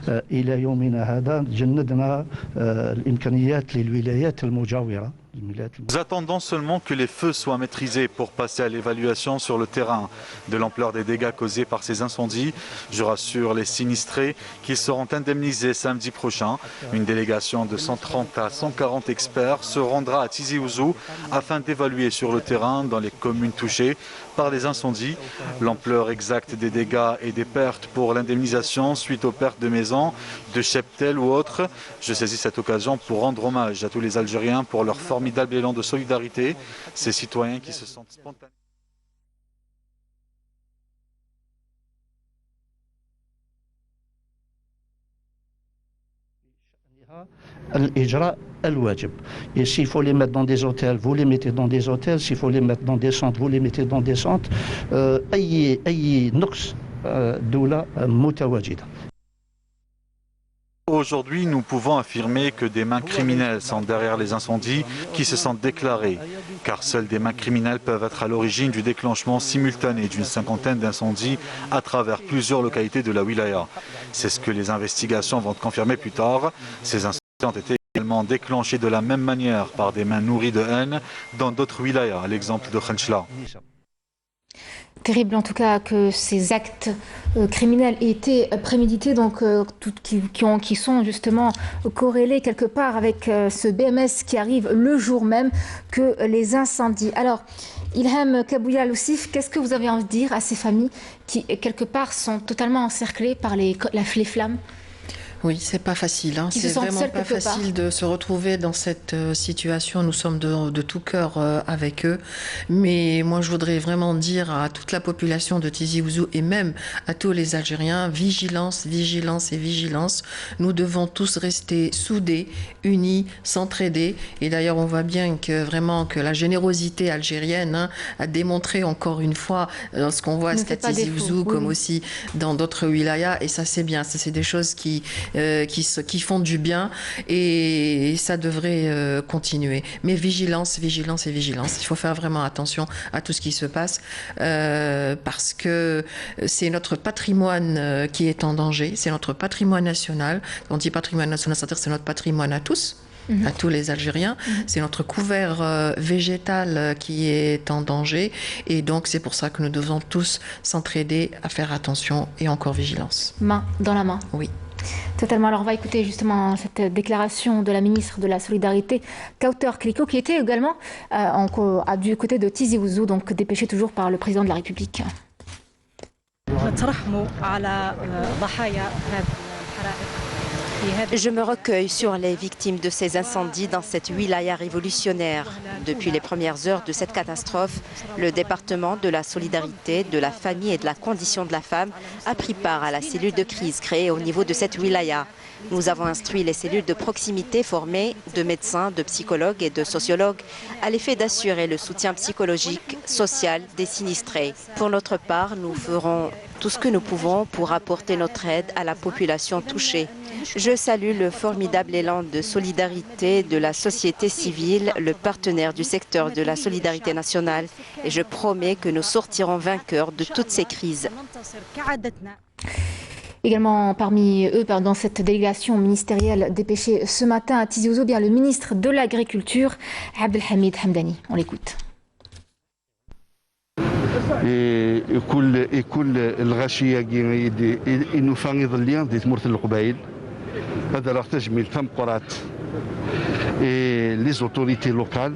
إلى يومنا هذا جندنا الإمكانيات للولايات المجاورة. Nous attendons seulement que les feux soient maîtrisés pour passer à l'évaluation sur le terrain de l'ampleur des dégâts causés par ces incendies. Je rassure les sinistrés qu'ils seront indemnisés samedi prochain. Une délégation de 130 à 140 experts se rendra à Tizi Ouzou afin d'évaluer sur le terrain, dans les communes touchées par les incendies, l'ampleur exacte des dégâts et des pertes pour l'indemnisation suite aux pertes de maisons, de cheptels ou autres. Je saisis cette occasion pour rendre hommage à tous les Algériens pour leur formidable élan de solidarité, ces citoyens qui se sentent spontanés. الإجراء الواجب. Et s'il faut les mettre dans des hôtels, vous les mettez dans des hôtels. S'il faut les mettre dans des centres, vous les mettez dans des centres. أي نقص دولة متواجدة. Aujourd'hui, nous pouvons affirmer que des mains criminelles sont derrière les incendies qui se sont déclarés, car seules des mains criminelles peuvent être à l'origine du déclenchement simultané d'une cinquantaine d'incendies à travers plusieurs localités de la wilaya. C'est ce que les investigations vont confirmer plus tard. Ces incendies ont été également déclenchés de la même manière par des mains nourries de haine dans d'autres wilayas, à l'exemple de Khenchla. Terrible en tout cas que ces actes criminels aient été prémédités, donc qui sont justement corrélés quelque part avec ce BMS qui arrive le jour même que les incendies. Alors, Ilham Kabouya Loussif, qu'est-ce que vous avez envie de dire à ces familles qui quelque part sont totalement encerclées par les flammes ? Oui, c'est pas facile. Hein. C'est vraiment pas facile de se retrouver dans cette situation. Nous sommes de tout cœur avec eux. Mais moi, je voudrais vraiment dire à toute la population de Tizi Ouzou et même à tous les Algériens, vigilance, vigilance et vigilance. Nous devons tous rester soudés, unis, s'entraider. Et d'ailleurs, on voit bien que vraiment que la générosité algérienne a démontré encore une fois ce qu'on voit à Tizi Ouzou, comme aussi dans d'autres wilayas. Et ça, c'est bien. Ça, c'est des choses qui font du bien et ça devrait continuer. Mais vigilance, vigilance et vigilance. Il faut faire vraiment attention à tout ce qui se passe parce que c'est notre patrimoine qui est en danger. C'est notre patrimoine national. Quand on dit patrimoine national, c'est-à-dire que c'est notre patrimoine à tous. À tous les Algériens. C'est notre couvert végétal qui est en danger et donc c'est pour ça que nous devons tous s'entraider à faire attention et encore vigilance. Main dans la main. Oui. Totalement. Alors on va écouter justement cette déclaration de la ministre de la Solidarité, Kauter Kliko, qui était également du côté de Tizi Ouzou, donc dépêché toujours par le président de la République. Je me recueille sur les victimes de ces incendies dans cette wilaya révolutionnaire. Depuis les premières heures de cette catastrophe, le département de la solidarité, de la famille et de la condition de la femme a pris part à la cellule de crise créée au niveau de cette wilaya. Nous avons instruit les cellules de proximité formées de médecins, de psychologues et de sociologues à l'effet d'assurer le soutien psychologique, social des sinistrés. Pour notre part, nous ferons tout ce que nous pouvons pour apporter notre aide à la population touchée. Je salue le formidable élan de solidarité de la société civile, le partenaire du secteur de la solidarité nationale, et je promets que nous sortirons vainqueurs de toutes ces crises. Également parmi eux, dans cette délégation ministérielle dépêchée ce matin à Tizi Ouzou, bien le ministre de l'Agriculture, Abdelhamid Hamdani. On l'écoute. كل الغاشيه انه فاني ظليان دي تمرت القبائل هذا راه تجميل تم قرات لي زوتوريتي لوكال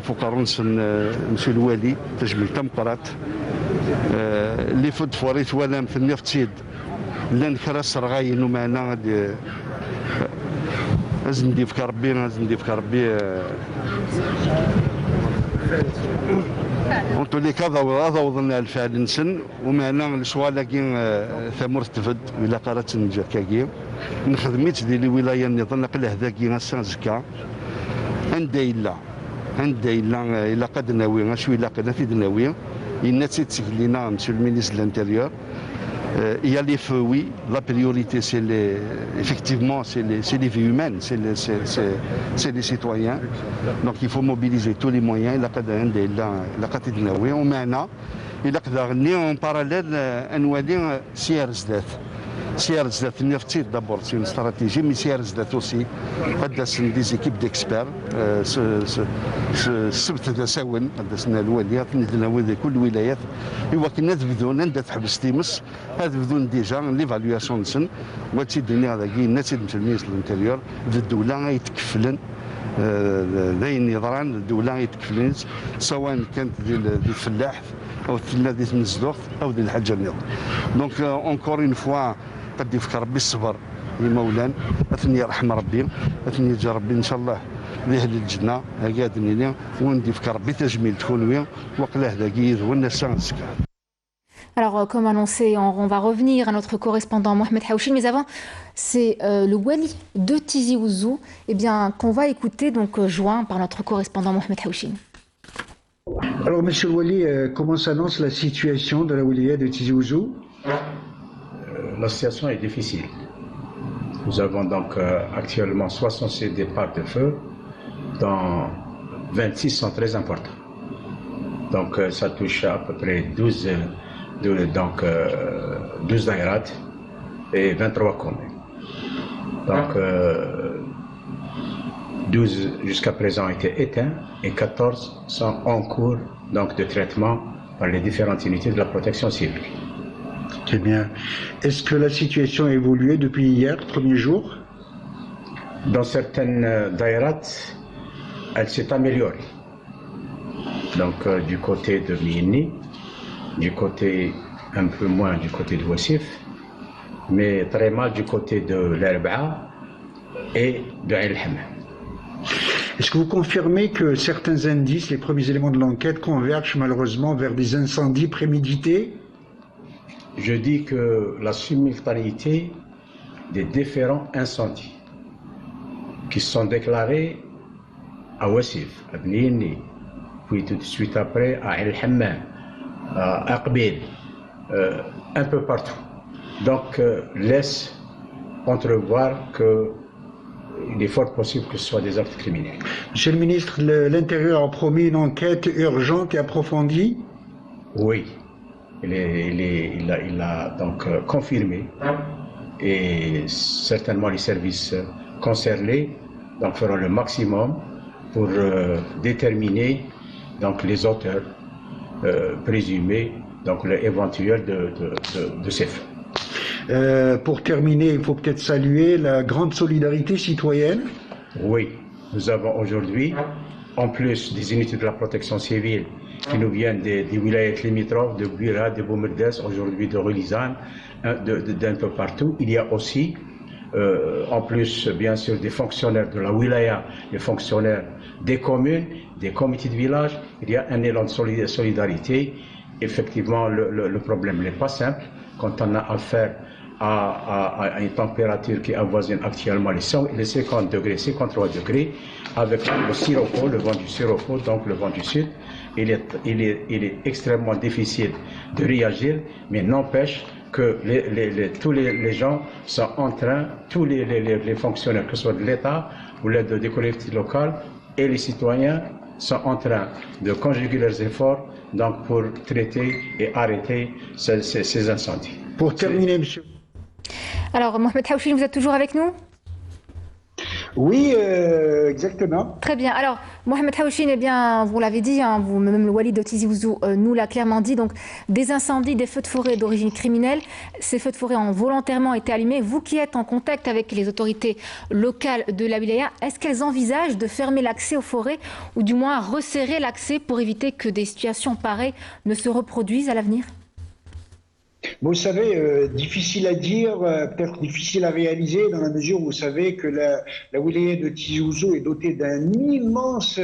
فوقارونس مسيو الوالي تجميل تم قرات لي فود فوريت ولا في النفتيد لان كراس رغاين ومعنا لازم ندير في ربي En tous les cas, هذا وضعنا الفعل نسن ومعنا الشوالا كين ثمر تفد ولا قرات نجا كاكي نخدميت ديال الولايه النظام نقل هذاكي غسان زكا عندها الا قد ناوي شوي الا قد ناوي il تسكلينا مسيو المينيستر de l'Intérieur. Il y a les feux, oui. La priorité, effectivement, c'est les vies humaines, c'est les citoyens. Donc il faut mobiliser tous les moyens. Il y a en parallèle un سير زدات نفتي d'abord c'est une stratégie mais سير زدات aussi قدسنا des équipes d'experts السبت تساون قدسنا الواليات ندنا كل الولايات ايوا كنا تبدون عند تحبس تيمس هذا بدون ديجا ليفالواسيون نسن وتيدني هذا كي الناس المجلس الانتيريور الدوله يتكفلن داين يضران الدوله يتكفلن سواء كانت ديال الفلاح او ديال المزدوق او ديال الحاجه النظام دونك اونكور اون فوا قد يفكر ربي الصبر لمولان اثني رحم ربي اثني جا ربي ان شاء الله لاهل الجنه هكادني لي وندي فكر ربي تجميل تكون ويا وقلا هذا كيد والناس سانسكا. Alors, comme annoncé, on va revenir à notre correspondant Mohamed Haouchine, mais avant, c'est le wali de Tizi Ouzou, qu'on va écouter, donc joint par notre correspondant Mohamed Haouchine. Alors, monsieur le wali, comment s'annonce la situation de la wilaya de Tizi Ouzou? La situation est difficile. Nous avons donc actuellement 66 départs de feu, dont 26 sont très importants. Donc ça touche à peu près 12 daïrats et 23 communes. Donc 12 jusqu'à présent ont été éteints et 14 sont en cours donc, de traitement par les différentes unités de la protection civile. Très bien. Est-ce que la situation a évolué depuis hier, premier jour? Dans certaines daïrats, elle s'est améliorée. Donc du côté de Miini, du côté un peu moins du côté de Wassif, mais très mal du côté de l'Arba'a et de El-Hammam. Est-ce que vous confirmez que certains indices, les premiers éléments de l'enquête, convergent malheureusement vers des incendies prémédités? Je dis que la simultanéité des différents incendies qui sont déclarés à Wassif, à Bniini, puis tout de suite après à El-Hammam, à Aqbil, un peu partout. Donc laisse entrevoir qu'il est fort possible que ce soit des actes criminels. Monsieur le ministre, l'Intérieur a promis une enquête urgente et approfondie? Oui, il a donc confirmé, et certainement les services concernés donc, feront le maximum pour déterminer donc, les auteurs présumés, donc éventuels de ces faits. Pour terminer, il faut peut-être saluer la grande solidarité citoyenne. Oui, nous avons aujourd'hui, en plus des unités de la protection civile qui nous viennent des wilayas limitrophes, de Bouira, de Boumerdes, aujourd'hui de Relizane, d'un peu partout, il y a aussi, en plus bien sûr des fonctionnaires de la wilaya, des fonctionnaires des communes, des comités de village, il y a un élan de solidarité. Effectivement, le problème n'est pas simple quand on a affaire à une température qui avoisine actuellement les 50 degrés, 53 degrés, avec le sirocco, le vent du sirocco, donc le vent du sud. Il est extrêmement difficile de réagir, mais n'empêche que tous les gens sont en train, tous les fonctionnaires, que ce soit de l'État ou des collectivités locales, et les citoyens sont en train de conjuguer leurs efforts donc pour traiter et arrêter ces incendies. Pour terminer, monsieur. Alors, Mohamed Haouchine, vous êtes toujours avec nous? Oui, exactement. Très bien. Alors, Mohamed Haouchine, eh bien, vous l'avez dit, hein, même le Walid de Tizi Ouzou nous l'a clairement dit, donc des incendies, des feux de forêt d'origine criminelle. Ces feux de forêt ont volontairement été allumés. Vous qui êtes en contact avec les autorités locales de la wilaya, est-ce qu'elles envisagent de fermer l'accès aux forêts ou du moins resserrer l'accès pour éviter que des situations pareilles ne se reproduisent à l'avenir? Vous savez, difficile à dire, peut-être difficile à réaliser, dans la mesure où vous savez que la wilaya de Tizi Ouzou est dotée d'un immense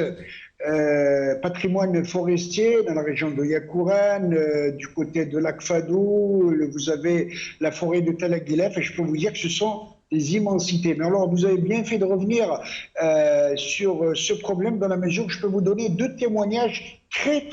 patrimoine forestier dans la région de Yakouran, du côté de Lac Fadou, vous avez la forêt de Talaguilef, et je peux vous dire que ce sont des immensités. Mais alors, vous avez bien fait de revenir sur ce problème, dans la mesure où je peux vous donner deux témoignages très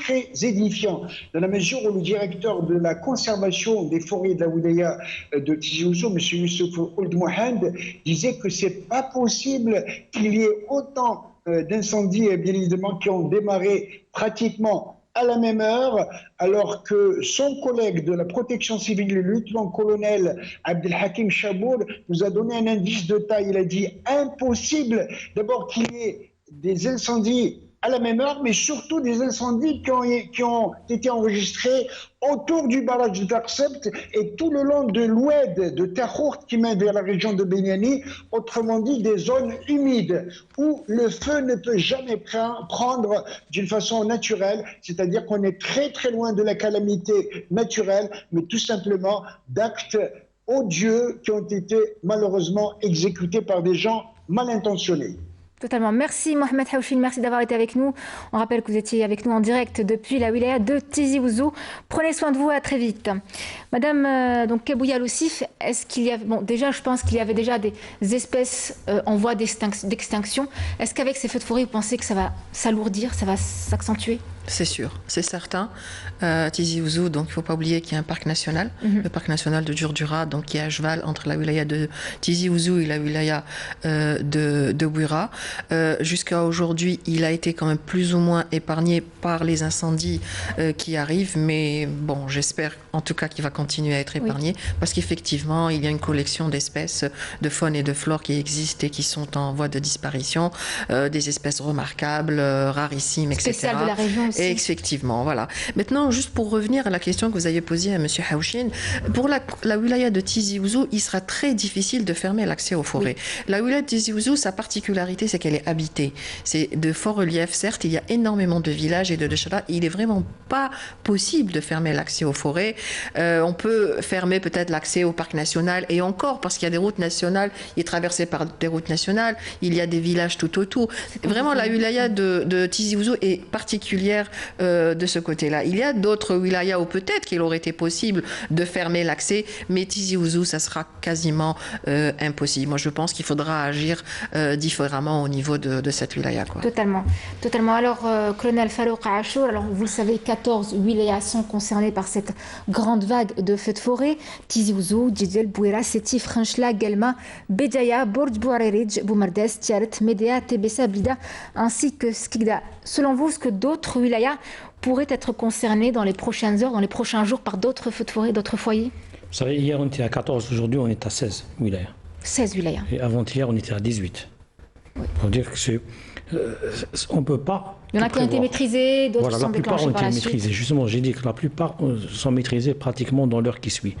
édifiants, dans la mesure où le directeur de la conservation des forêts de la wilaya de Tizi Ouzou, M. Youssouf Ould Mohand, disait que c'est pas possible qu'il y ait autant d'incendies, bien évidemment, qui ont démarré pratiquement à la même heure, alors que son collègue de la protection civile, le lieutenant-colonel Abdelhakim Chabour, nous a donné un indice de taille. Il a dit impossible d'abord qu'il y ait des incendies à la même heure, mais surtout des incendies qui ont été enregistrés autour du barrage de Tarsept et tout le long de l'oued de Tahourt qui mène vers la région de Beniani, autrement dit des zones humides où le feu ne peut jamais prendre d'une façon naturelle, c'est-à-dire qu'on est très loin de la calamité naturelle, mais tout simplement d'actes odieux qui ont été malheureusement exécutés par des gens mal intentionnés. Totalement. Merci Mohamed Haouchine, merci d'avoir été avec nous. On rappelle que vous étiez avec nous en direct depuis la wilaya de Tizi Ouzou. Prenez soin de vous, à très vite. Madame donc Kebouya Loussif, est-ce qu'il y a... Bon, déjà, je pense qu'il y avait déjà des espèces en voie d'extinction. Est-ce qu'avec ces feux de forêt, vous pensez que ça va s'alourdir, ça va s'accentuer ? C'est sûr, c'est certain. Tizi Ouzou, donc il ne faut pas oublier qu'il y a un parc national, le parc national de Djurdjura, donc qui est à cheval entre la wilaya de Tizi Ouzou et la wilaya de Bouira. Jusqu'à aujourd'hui, il a été quand même plus ou moins épargné par les incendies qui arrivent, mais bon, j'espère en tout cas qu'il va continuer à être épargné, parce qu'effectivement, il y a une collection d'espèces de faune et de flore qui existent et qui sont en voie de disparition, des espèces remarquables, rarissimes, etc. Spéciales de la région aussi. Et effectivement, voilà. Maintenant, juste pour revenir à la question que vous avez posée à M. Haouchine, pour la wilaya de Tizi Ouzou, il sera très difficile de fermer l'accès aux forêts. La wilaya de Tizi Ouzou, sa particularité, c'est qu'elle est habitée. C'est de fort relief, certes, il y a énormément de villages et de Dechara. Il n'est vraiment pas possible de fermer l'accès aux forêts. On peut fermer peut-être l'accès au parc national, et encore, parce qu'il y a des routes nationales, il est traversé par des routes nationales, il y a des villages tout autour. Vraiment, la wilaya de Tizi Ouzou est particulière de ce côté-là. Il y a d'autres wilayas où peut-être qu'il aurait été possible de fermer l'accès, mais Tizi Ouzou, ça sera quasiment impossible. Moi, je pense qu'il faudra agir différemment au niveau de cette wilaya, quoi. Totalement. Totalement. Alors, colonel Farouk Achour, alors vous le savez, 14 wilayas sont concernés par cette grande vague de feux de forêt. Tizi Ouzou, Djidjel, Bouira, Sétif, Khenchela, Guelma, Béjaïa, Bourj Bouaririj, Boumardes, Tiaret, Médéa, Tébessa, Blida, ainsi que Skikda. Selon vous, est-ce que d'autres wilayas pourraient être concernés dans les prochaines heures, dans les prochains jours, par d'autres feux de forêt, d'autres foyers? Vous savez, hier on était à 14, aujourd'hui on est à 16 wilayas. 16 wilayas. Et avant-hier on était à 18. Pour dire que on ne peut pas. Il y en a qui ont été maîtrisés, d'autres voilà, sont déclenchés par la suite. La plupart ont été maîtrisés. Justement, j'ai dit que la plupart sont maîtrisés pratiquement dans l'heure qui suit.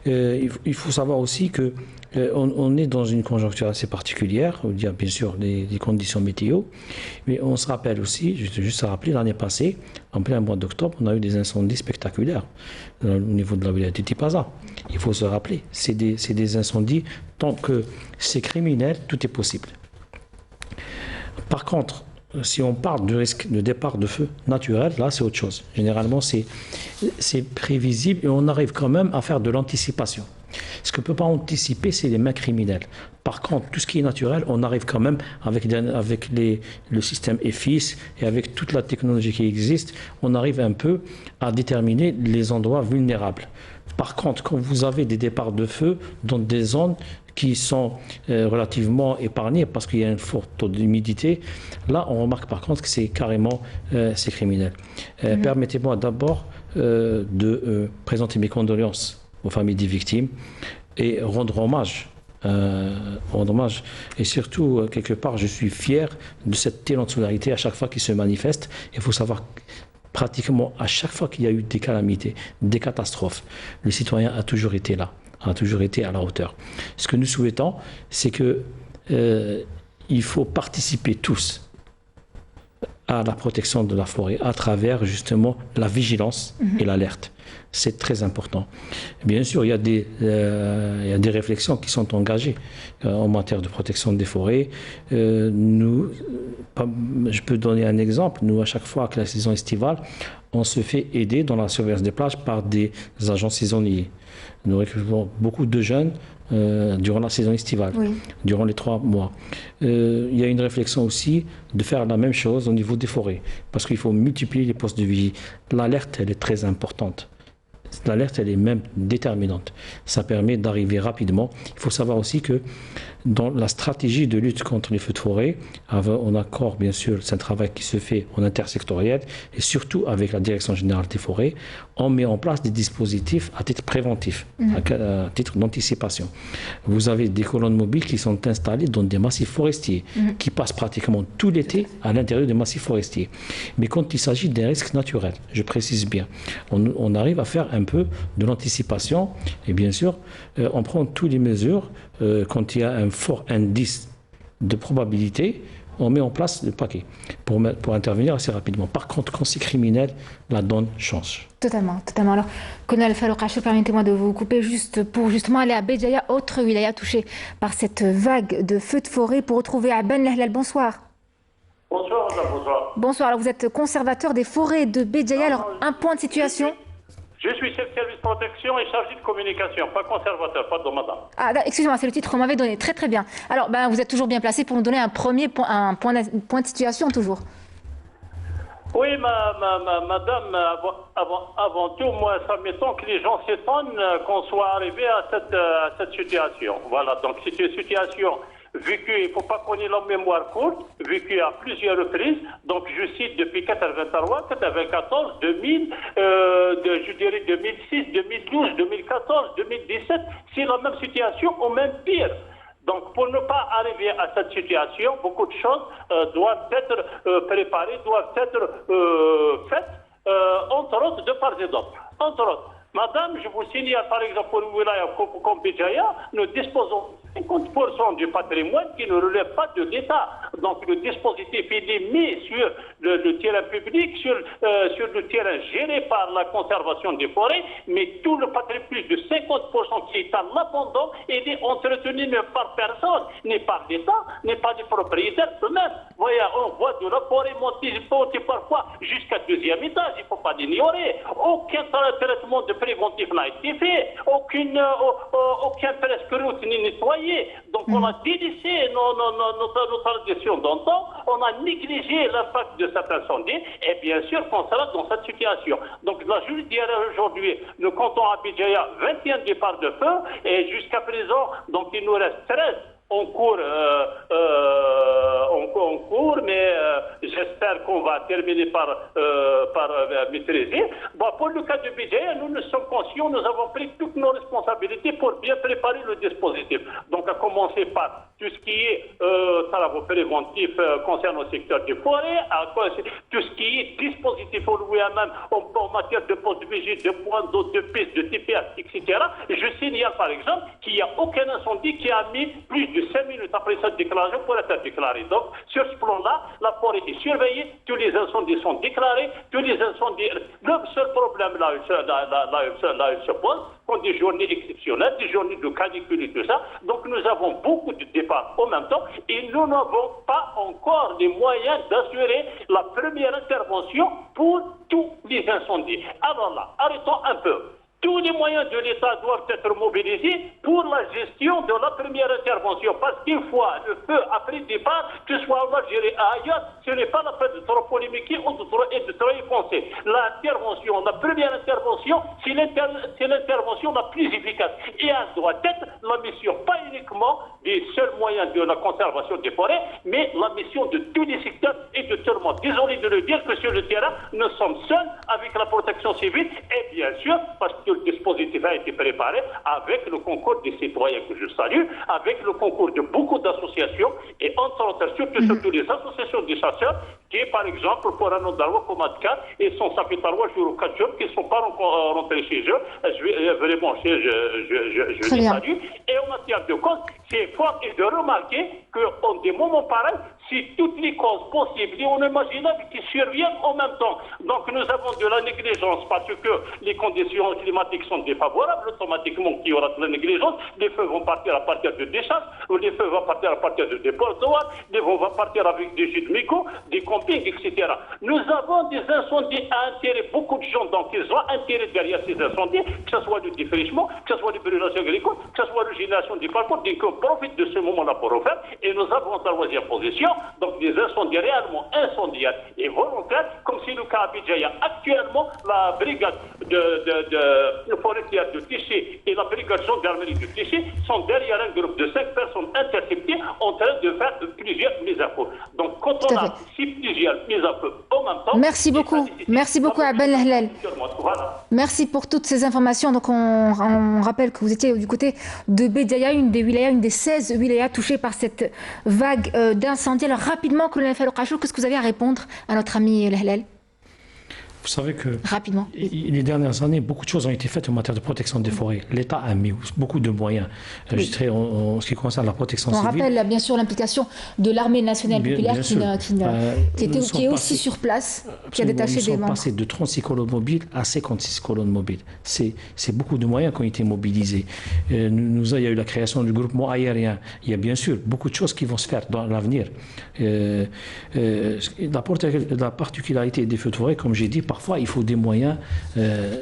Il faut savoir aussi que on est dans une conjoncture assez particulière, où il y a bien sûr des conditions météo, mais on se rappelle aussi, juste à rappeler, l'année passée, en plein mois d'octobre, on a eu des incendies spectaculaires au niveau de la wilaya de Tipaza. Il faut se rappeler, c'est des incendies, tant que c'est criminel, tout est possible. Par contre, si on parle du risque de départ de feu naturel, là c'est autre chose. Généralement c'est prévisible et on arrive quand même à faire de l'anticipation. Ce qu'on ne peut pas anticiper, c'est les mains criminelles. Par contre, tout ce qui est naturel, on arrive quand même avec le système EFIS et avec toute la technologie qui existe, on arrive un peu à déterminer les endroits vulnérables. Par contre, quand vous avez des départs de feu dans des zones qui sont relativement épargnées parce qu'il y a un fort taux d'humidité, là on remarque par contre que c'est carrément c'est criminel. Permettez-moi d'abord de présenter mes condoléances aux familles des victimes et rendre hommage. Et surtout, quelque part, je suis fier de cette élan de solidarité à chaque fois qu'il se manifeste. Il faut savoir pratiquement à chaque fois qu'il y a eu des calamités, des catastrophes, le citoyen a toujours été là, a toujours été à la hauteur. Ce que nous souhaitons, c'est que il faut participer tous à la protection de la forêt à travers justement la vigilance et l'alerte. C'est très important. Bien sûr, il y a des réflexions qui sont engagées en matière de protection des forêts. Je peux donner un exemple. Nous, à chaque fois que la saison estivale, on se fait aider dans la surveillance des plages par des agents saisonniers. Nous recrutons beaucoup de jeunes durant la saison estivale, durant les 3 mois. Il y a une réflexion aussi de faire la même chose au niveau des forêts, parce qu'il faut multiplier les postes de vigie. L'alerte, elle est très importante. L'alerte, elle est même déterminante. Ça permet d'arriver rapidement. Il faut savoir aussi que dans la stratégie de lutte contre les feux de forêt, en accord, bien sûr, c'est un travail qui se fait en intersectoriel et surtout avec la Direction générale des forêts, on met en place des dispositifs à titre préventif, à titre d'anticipation. Vous avez des colonnes mobiles qui sont installées dans des massifs forestiers, qui passent pratiquement tout l'été à l'intérieur des massifs forestiers. Mais quand il s'agit d'un risque naturel, je précise bien, on arrive à faire un peu de l'anticipation et bien sûr, on prend toutes les mesures quand il y a un fort indice de probabilité, on met en place le paquet pour intervenir assez rapidement. Par contre, quand c'est criminel, la donne change. Totalement, totalement. Alors, Colonel Farouk Achour, permettez-moi de vous couper juste pour justement aller à Béjaïa, autre wilaya touchée par cette vague de feux de forêt, pour retrouver Aben Lahlal. Bonsoir. Bonsoir, bonsoir. Bonsoir, alors vous êtes conservateur des forêts de Béjaïa. Alors, un point de situation. Je suis chef de service protection et chargé de communication, pas conservateur, pas de madame. Ah, excusez-moi, c'est le titre qu'on m'avait donné. Très très bien. Alors, vous êtes toujours bien placé pour nous donner un point de situation toujours. Oui, madame, avant tout, moi, ça m'étonne que les gens s'étonnent qu'on soit arrivé à cette situation. Voilà, donc c'est une situation vécue, il ne faut pas qu'on ait la mémoire courte, vécue à plusieurs reprises. Donc je cite depuis 83, 94, 2000, je dirais 2006, 2012, 2014, 2017, c'est la même situation ou même pire. Donc, pour ne pas arriver à cette situation, beaucoup de choses doivent être préparées, doivent être faites, entre autres, de part et d'autre. Entre autres, madame, je vous signale, par exemple, pour une wilaya comme Béjaïa, nous disposons de 50% du patrimoine qui ne relève pas de l'État. Donc, le dispositif il est mis sur le terrain public, sur le terrain géré par la conservation des forêts, mais tout le patrimoine, plus de 50% qui est à l'abandon, il est entretenu ne par personne, ni par l'État, ni par les propriétaires eux-mêmes. Voyez, on voit de la forêt monter parfois jusqu'à deuxième étage, il ne faut pas l'ignorer. Aucun traitement de préventif n'a été fait, aucun presque route n'est nettoyé. Donc on a délaissé notre tradition d'antan, on a négligé l'impact de cet incendie et bien sûr qu'on sera dans cette situation. Donc là, je dirais aujourd'hui, nous comptons à Béjaïa 21 départs de feu et jusqu'à présent, donc il nous reste 13 en cours, mais j'espère qu'on va terminer par maîtriser. Bon, pour le cas de Béjaïa, nous sommes conscients, nous avons pris toutes nos responsabilités pour bien préparer le dispositif. Donc, à commencer par tout ce qui est travaux préventifs concernant le secteur des forêts, tout ce qui est dispositif au lui-même en matière de poste de vigile, de points d'eau, de pistes, de TPS, etc. Je signale par exemple qu'il n'y a aucun incendie qui a mis plus de 5 minutes après cette déclaration pour être déclaré. Donc, sur ce plan-là, la forêt est surveillée, tous les incendies sont déclarés, tous les incendies... Le seul problème là, il se pose, sont des journées exceptionnelles, des journées de canicule et tout ça. Donc, nous avons beaucoup de départs en même temps et nous n'avons pas encore les moyens d'assurer la première intervention pour tous les incendies. Alors là, arrêtons un peu. Tous les moyens de l'État doivent être mobilisés pour la gestion de la première intervention. Parce qu'une fois le feu après départ, que ce soit géré ailleurs, ce n'est pas la peine de trop polémiquer ou de trop y penser. L'intervention, la première intervention, c'est l'intervention la plus efficace. Et elle doit être la mission, pas uniquement des seuls moyens de la conservation des forêts, mais la mission de tous les secteurs et de tout le monde. Désolé de le dire que sur le terrain, nous sommes seuls avec la protection civile et bien sûr, parce que le dispositif a été préparé avec le concours des citoyens que je salue, avec le concours de beaucoup d'associations et entre autres, surtout les associations des chasseurs qui, par exemple, pour un Darwa comme Adkar et son Sapitarwa Juro Kadjob qui ne sont pas rentrés chez eux, je les salue. Et en matière de cause, c'est fort et de remarquer qu'en des moments pareils, si toutes les causes possibles et inimaginables qui surviennent en même temps. Donc nous avons de la négligence parce que les conditions climatiques sont défavorables, automatiquement qu'il y aura de la négligence, les feux vont partir à partir de décharges, les feux vont partir à partir de dépotoirs, les feux vont partir avec des gîtes mégots, des campings, etc. Nous avons des incendies à intérêt, beaucoup de gens, donc ils ont intérêt derrière ces incendies, que ce soit le défrichement, que ce soit les brûlations agricoles, que ce soit l'urbanisation des parcours, donc on profite de ce moment-là pour refaire, et nous avons en troisième position, donc des incendies réellement incendiaires et volontaires, comme c'est le cas à Béjaïa. Actuellement, la brigade de forestière de Tiché et la brigade gendarmerie de Tiché sont derrière un groupe de 5 personnes interceptées en train de faire plusieurs mises à feu. Donc, quand on a plusieurs mises à feu en même temps... Merci beaucoup Abel Lahlal. Voilà. Merci pour toutes ces informations. Donc, on rappelle que vous étiez du côté de Béjaïa, une des 16 wilayas touchées par cette vague d'incendie. Alors, rapidement, colonel Farouk Achour, qu'est-ce que vous avez à répondre à notre ami Lahlal? Vous savez que rapidement, les dernières années, beaucoup de choses ont été faites en matière de protection des forêts. L'État a mis beaucoup de moyens, je dirais, en ce qui concerne la protection civile. On rappelle bien sûr l'implication de l'armée nationale populaire qui est aussi sur place, qui a détaché des membres. Nous sommes passés de 36 colonnes mobiles à 56 colonnes mobiles. C'est beaucoup de moyens qui ont été mobilisés. Il y a eu la création du groupement aérien. Il y a bien sûr beaucoup de choses qui vont se faire dans l'avenir. La particularité des feux de forêt, comme j'ai dit, parfois, il faut des moyens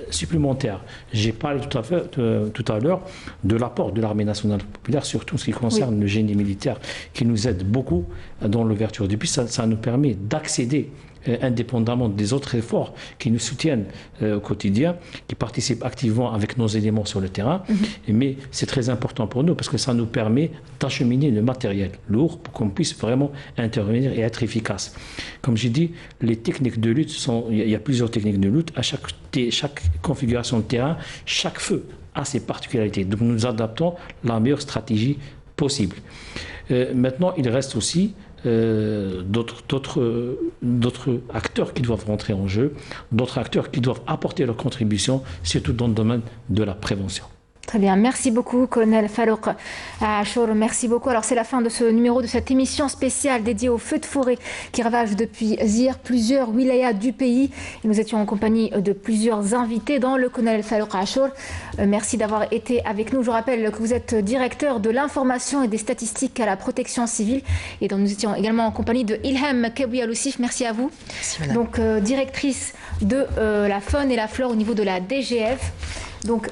supplémentaires. J'ai parlé tout à l'heure de l'apport de l'armée nationale populaire, surtout en ce qui concerne le génie militaire, qui nous aide beaucoup dans l'ouverture des pistes. Ça nous permet d'accéder indépendamment des autres efforts qui nous soutiennent au quotidien, qui participent activement avec nos éléments sur le terrain. Mais c'est très important pour nous parce que ça nous permet d'acheminer le matériel lourd pour qu'on puisse vraiment intervenir et être efficace. Comme j'ai dit, les techniques de lutte il y a plusieurs techniques de lutte. À chaque configuration de terrain, chaque feu a ses particularités. Donc nous adaptons la meilleure stratégie possible. Maintenant, il reste aussi d'autres acteurs qui doivent rentrer en jeu, d'autres acteurs qui doivent apporter leur contribution, surtout dans le domaine de la prévention. Très bien, merci beaucoup, colonel Farouk Achour, merci beaucoup. Alors c'est la fin de ce numéro de cette émission spéciale dédiée aux feux de forêt qui ravagent depuis hier plusieurs wilayas du pays. Et nous étions en compagnie de plusieurs invités, dont le colonel Farouk Achour. Merci d'avoir été avec nous. Je rappelle que vous êtes directeur de l'information et des statistiques à la protection civile et dont nous étions également en compagnie de Ilham Kebouya-Loussif. Merci à vous. Merci, madame. Donc directrice de la faune et la flore au niveau de la DGF. Donc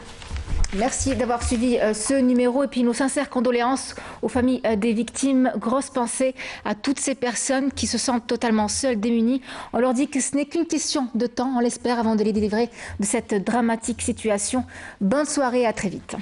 merci d'avoir suivi ce numéro et puis nos sincères condoléances aux familles des victimes. Grosse pensée à toutes ces personnes qui se sentent totalement seules, démunies. On leur dit que ce n'est qu'une question de temps, on l'espère, avant de les délivrer de cette dramatique situation. Bonne soirée, à très vite.